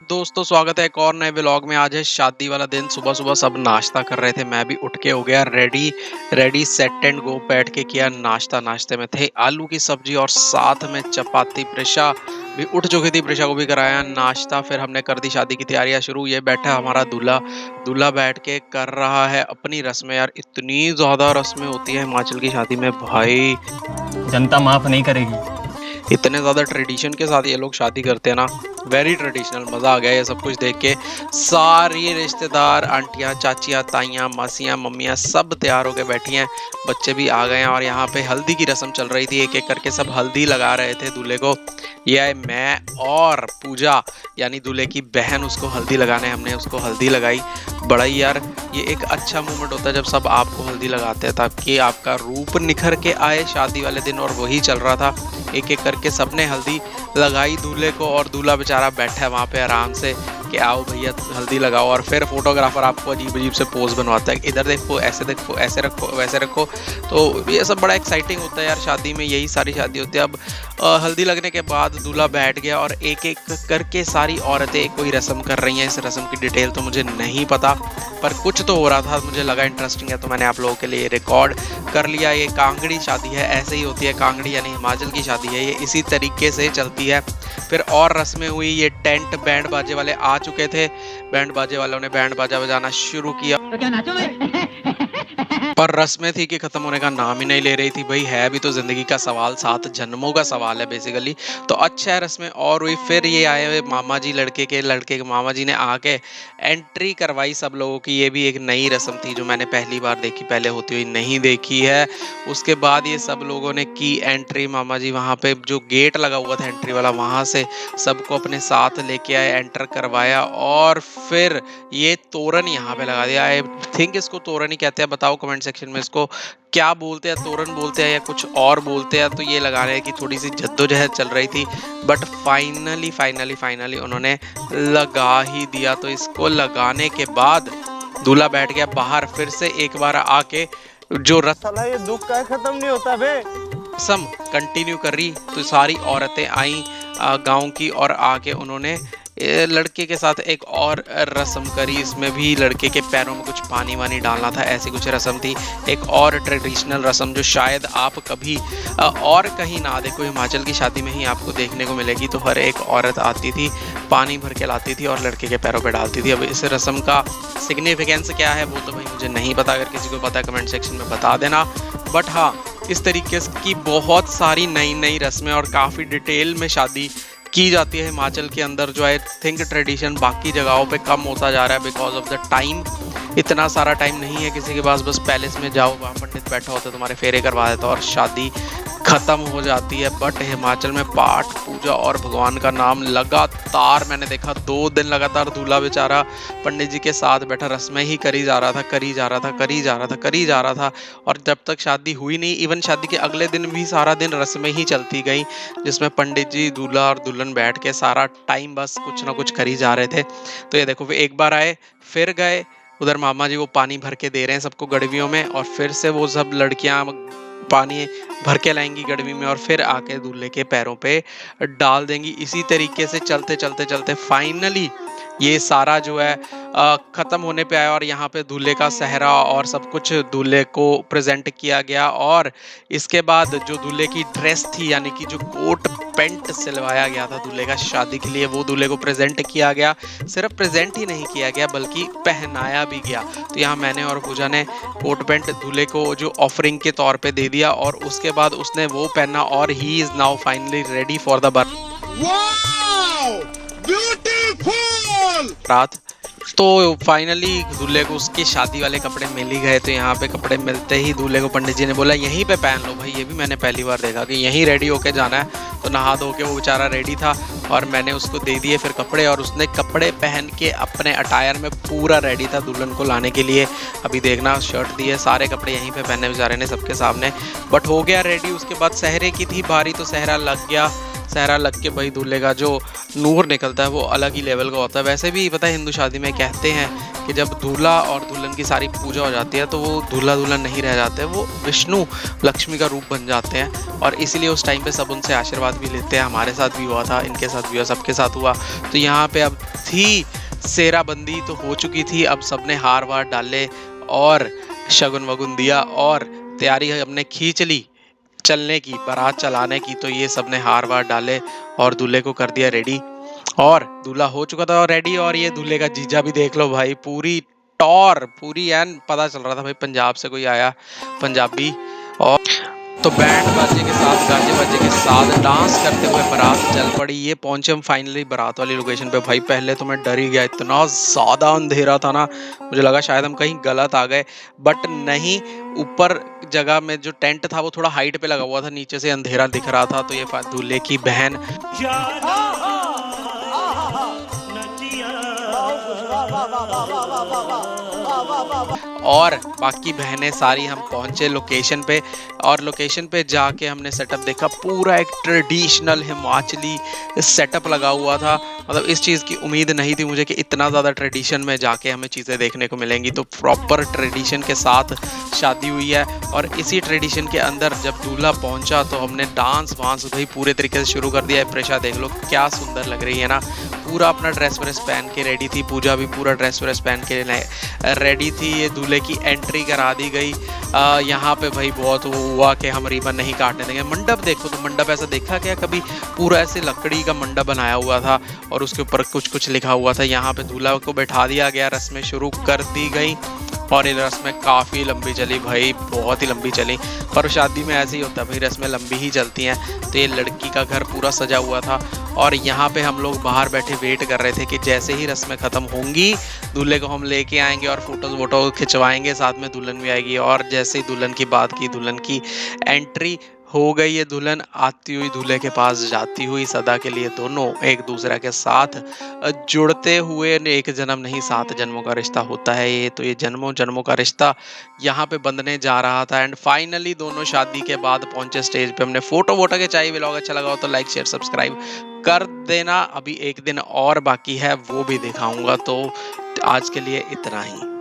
दोस्तों स्वागत है एक और नए व्लॉग में। आज है शादी वाला दिन। सुबह सुबह सब नाश्ता कर रहे थे, मैं भी उठ के हो गया ready. Ready set and go, बैठ के किया नाश्ता। नाश्ते में थे आलू की सब्जी और साथ में चपाती। प्रिशा भी उठ चुकी थी, प्रिशा को भी कराया नाश्ता। फिर हमने कर दी शादी की तैयारियां शुरू। ये बैठा हमारा दूल्हा। दूल्हा बैठ के कर रहा है अपनी रस्में। यार इतनी ज्यादा रस्में होती है हिमाचल की शादी में भाई, जनता माफ नहीं करेगी। इतने ज़्यादा ट्रेडिशन के साथ ये लोग शादी करते हैं ना। वेरी ट्रेडिशनल, मज़ा आ गया ये सब कुछ देख के। सारी रिश्तेदार, आंटियाँ, चाचियाँ, ताइयाँ, मासियाँ, मम्मियाँ सब तैयार होकर बैठी हैं। बच्चे भी आ गए हैं और यहाँ पे हल्दी की रस्म चल रही थी। एक एक करके सब हल्दी लगा रहे थे दूल्हे को। ये है मैं और पूजा, यानी दूल्हे की बहन, उसको हल्दी लगाने हमने उसको हल्दी लगाई। बड़ा ही यार ये एक अच्छा मोमेंट होता है जब सब आपको हल्दी लगाते हैं, ताकि आपका रूप निखर के आए शादी वाले दिन। और वही चल रहा था, एक एक करके सबने हल्दी लगाई दूल्हे को। और दूल्हा बेचारा बैठा है वहाँ पे आराम से कि आओ भैया हल्दी लगाओ। और फिर फोटोग्राफर आपको अजीब अजीब से पोज बनवाता है, इधर देखो, ऐसे देखो, ऐसे रखो, वैसे रखो। तो ये सब बड़ा एक्साइटिंग होता है यार शादी में। यही सारी शादी होती है। अब हल्दी लगने के बाद दूल्हा बैठ गया और एक एक करके सारी औरतें कोई रस्म कर रही हैं। इस रस्म की डिटेल तो मुझे नहीं पता, पर कुछ तो हो रहा था, मुझे लगा इंटरेस्टिंग है तो मैंने आप लोगों के लिए रिकॉर्ड कर लिया। ये कांगड़ी शादी है, ऐसे ही होती है। कांगड़ी यानी हिमाचल की शादी है, ये इसी तरीके से चलती है। फिर और रस्में हुई। ये टेंट बैंड बाजे वाले आ चुके थे। बैंड बाजे वालों ने बैंड बाजा बजाना शुरू किया। तो क्या नाचोगे? पर रस्में थी कि खत्म होने का नाम ही नहीं ले रही थी। भाई है भी तो जिंदगी का सवाल, 7 जन्मों का सवाल है बेसिकली। तो अच्छा है, रस्में और हुई। फिर ये आए हुए मामा जी, लड़के के मामा जी ने आके एंट्री करवाई सब लोगों की। ये भी एक नई रस्म थी जो मैंने पहली बार देखी, पहले होती हुई नहीं देखी है। उसके बाद ये सब लोगों ने की एंट्री। मामा जी वहाँ पे जो गेट लगा हुआ था एंट्री वाला, वहाँ से सबको अपने साथ लेके आए, एंटर करवाया। और फिर ये तोरण यहाँ पे लगा दिया। आई थिंक इसको तोरण ही कहते हैं। बताओ कमेंट सेक्शन में इसको क्या बोलते हैं, तोरण बोलते हैं या कुछ और बोलते हैं। तो ये लगाने की थोड़ी सी जद्दोजहद चल रही थी, बट फाइनली उन्होंने लगा ही दिया। तो इसको लगाने के बाद दूल्हा बैठ गया बाहर। फिर से एक बार आके जो साला ये दुख का खत्म नहीं होता बे। रस्म कंटिन्यू कर रही, तो सारी औरतें आई गांव की और आके उन्होंने लड़के के साथ एक और रस्म करी। इसमें भी लड़के के पैरों में कुछ पानी वानी डालना था, ऐसी कुछ रस्म थी। एक और ट्रेडिशनल रस्म जो शायद आप कभी और कहीं ना देखो, हिमाचल की शादी में ही आपको देखने को मिलेगी। तो हर एक औरत आती थी, पानी भर के लाती थी और लड़के के पैरों पे डालती थी। अब इस रस्म का सिग्निफिकेंस क्या है वो तो भाई मुझे नहीं पता, अगर किसी को पता है कमेंट सेक्शन में बता देना। बट हाँ, इस तरीके की बहुत सारी नई नई रस्में और काफ़ी डिटेल में शादी की जाती है हिमाचल के अंदर, जो आई थिंक ट्रेडिशन बाकी जगहों पे कम होता जा रहा है बिकॉज ऑफ द टाइम। इतना सारा टाइम नहीं है किसी के पास, बस पैलेस में जाओ, वहाँ पंडित बैठा होता है, तुम्हारे फेरे करवा देता और शादी खत्म हो जाती है। बट हिमाचल में पाठ पूजा और भगवान का नाम लगातार मैंने देखा, 2 दिन लगातार दूल्हा बेचारा पंडित जी के साथ बैठा रस्में ही करी जा रहा था। और जब तक शादी हुई नहीं, इवन शादी के अगले दिन भी सारा दिन रस्में ही चलती गई, जिसमें पंडित जी, दूल्हा और दुल्हन बैठ के सारा टाइम बस कुछ ना कुछ करी जा रहे थे। तो ये देखो, वे एक बार आए फिर गए। उधर मामा जी वो पानी भर के दे रहे हैं सबको गड़वियों में, और फिर से वो सब लड़कियां पानी भर के लाएंगी गड़वी में और फिर आके दूल्हे के पैरों पे डाल देंगी। इसी तरीके से चलते फाइनली ये सारा जो है ख़त्म होने पे आया। और यहाँ पे दूल्हे का सेहरा और सब कुछ दूल्हे को प्रेजेंट किया गया। और इसके बाद जो दूल्हे की ड्रेस थी, यानी कि जो कोट पैंट सिलवाया गया था दूल्हे का शादी के लिए, वो दूल्हे को प्रेजेंट किया गया। सिर्फ प्रेजेंट ही नहीं किया गया बल्कि पहनाया भी गया। तो यहाँ मैंने और पूजा ने कोट पैंट दूल्हे को जो ऑफरिंग के तौर पे दे दिया, और उसके बाद उसने वो पहना और he is now finally ready for the रात। तो फाइनली दूल्हे को उसके शादी वाले कपड़े मिल ही गए। तो यहाँ पे कपड़े मिलते ही दूल्हे को पंडित जी ने बोला यहीं पे पहन लो भाई। ये भी मैंने पहली बार देखा कि यहीं रेडी होके जाना है। तो नहा धो के वो बेचारा रेडी था और मैंने उसको दे दिए फिर कपड़े, और उसने कपड़े पहन के अपने अटायर में पूरा रेडी था दुल्हन को लाने के लिए। अभी देखना, शर्ट दी है, सारे कपड़े यहीं पे पहने बेचारे ने सबके सामने, बट हो गया रेडी। उसके बाद सहरे की थी बारी, तो सहरा लग गया। सहरा लग के भाई दूल्हे का जो नूर निकलता है वो अलग ही लेवल का होता है। वैसे भी पता है हिंदू शादी में कहते हैं कि जब दूल्हा और दुल्हन की सारी पूजा हो जाती है तो वो दूल्हा दुल्हन नहीं रह जाते, वो विष्णु लक्ष्मी का रूप बन जाते हैं। और इसीलिए उस टाइम पे सब उनसे आशीर्वाद भी लेते हैं। हमारे साथ भी हुआ था, इनके साथ भी हुआ, सबके साथ हुआ। तो यहाँ पे अब थी, सेराबंदी तो हो चुकी थी, अब सबने हार वार डाले और शगुन वगुन दिया और तैयारी हमने खींच ली चलने की, बारात चलाने की। तो ये सबने हार वार डाले और दूल्हे को कर दिया रेडी और दूल्हा हो चुका था और रेडी। और ये दूल्हे का जीजा भी देख लो भाई, पूरी टॉर, पूरी एन पता चल रहा था भाई पंजाब से कोई आया पंजाबी। और तो बैंड बाजे के साथ, गाजे बाजे के साथ डांस करते हुए बारात चल पड़ी। ये पहुंचे हम फाइनली बारात वाली लोकेशन पे। भाई पहले तो मैं डर ही गया, इतना ज़्यादा अंधेरा था ना, मुझे लगा शायद हम कहीं गलत आ गए, बट नहीं। ऊपर जगह में जो टेंट था वो थोड़ा हाइट पे लगा हुआ था, नीचे से अंधेरा दिख रहा था। तो ये दूल्हे की बहन और बाकी बहनें सारी हम पहुंचे लोकेशन पे। और लोकेशन पे जाके हमने सेटअप देखा, पूरा एक ट्रेडिशनल हिमाचली सेटअप लगा हुआ था। मतलब इस चीज़ की उम्मीद नहीं थी मुझे कि इतना ज़्यादा ट्रेडिशन में जाके हमें चीज़ें देखने को मिलेंगी। तो प्रॉपर ट्रेडिशन के साथ शादी हुई है और इसी ट्रेडिशन के अंदर जब दूल्हा पहुंचा तो हमने डांस वांस भाई पूरे तरीके से शुरू कर दिया है। प्रेशा देख लो क्या सुंदर लग रही है ना, पूरा अपना ड्रेस व्रेस पहन के रेडी थी। पूजा भी पूरा ड्रेस व्रेस पहन के रेडी थी। ये दूल्हे की एंट्री करा दी गई। यहाँ पे भाई बहुत वो हुआ कि हम रिबन नहीं काटने देंगे। मंडप देखो, तो मंडप ऐसा देखा क्या कभी, पूरा ऐसे लकड़ी का मंडप बनाया हुआ था और उसके ऊपर कुछ कुछ लिखा हुआ था। यहाँ पे दूल्हा को बैठा दिया गया, रस्में शुरू कर दी गई और ये रस्में काफ़ी लंबी चली भाई, बहुत ही लंबी चली। पर शादी में ऐसे ही होता है भाई, रस्में लंबी ही चलती हैं। तो ये लड़की का घर पूरा सजा हुआ था और यहाँ पे हम लोग बाहर बैठे वेट कर रहे थे कि जैसे ही रस्में ख़त्म होंगी दूल्हे को हम लेके आएंगे और फोटोज़ वोटो खिंचवाएंगे, साथ में दुल्हन भी आएगी। और जैसे ही दुल्हन की बात की, दुल्हन की एंट्री हो गई। ये दुल्हन आती हुई दूल्हे के पास जाती हुई, सदा के लिए दोनों एक दूसरे के साथ जुड़ते हुए। एक जन्म नहीं 7 जन्मों का रिश्ता होता है ये, तो ये जन्मों जन्मों का रिश्ता यहाँ पे बंधने जा रहा था। एंड फाइनली दोनों शादी के बाद पहुंचे स्टेज पे। हमने फोटो वोटो के चाहिए। व्लॉग अच्छा लगा हो तो लाइक शेयर सब्सक्राइब कर देना। अभी एक दिन और बाकी है, वो भी दिखाऊंगा। तो आज के लिए इतना ही।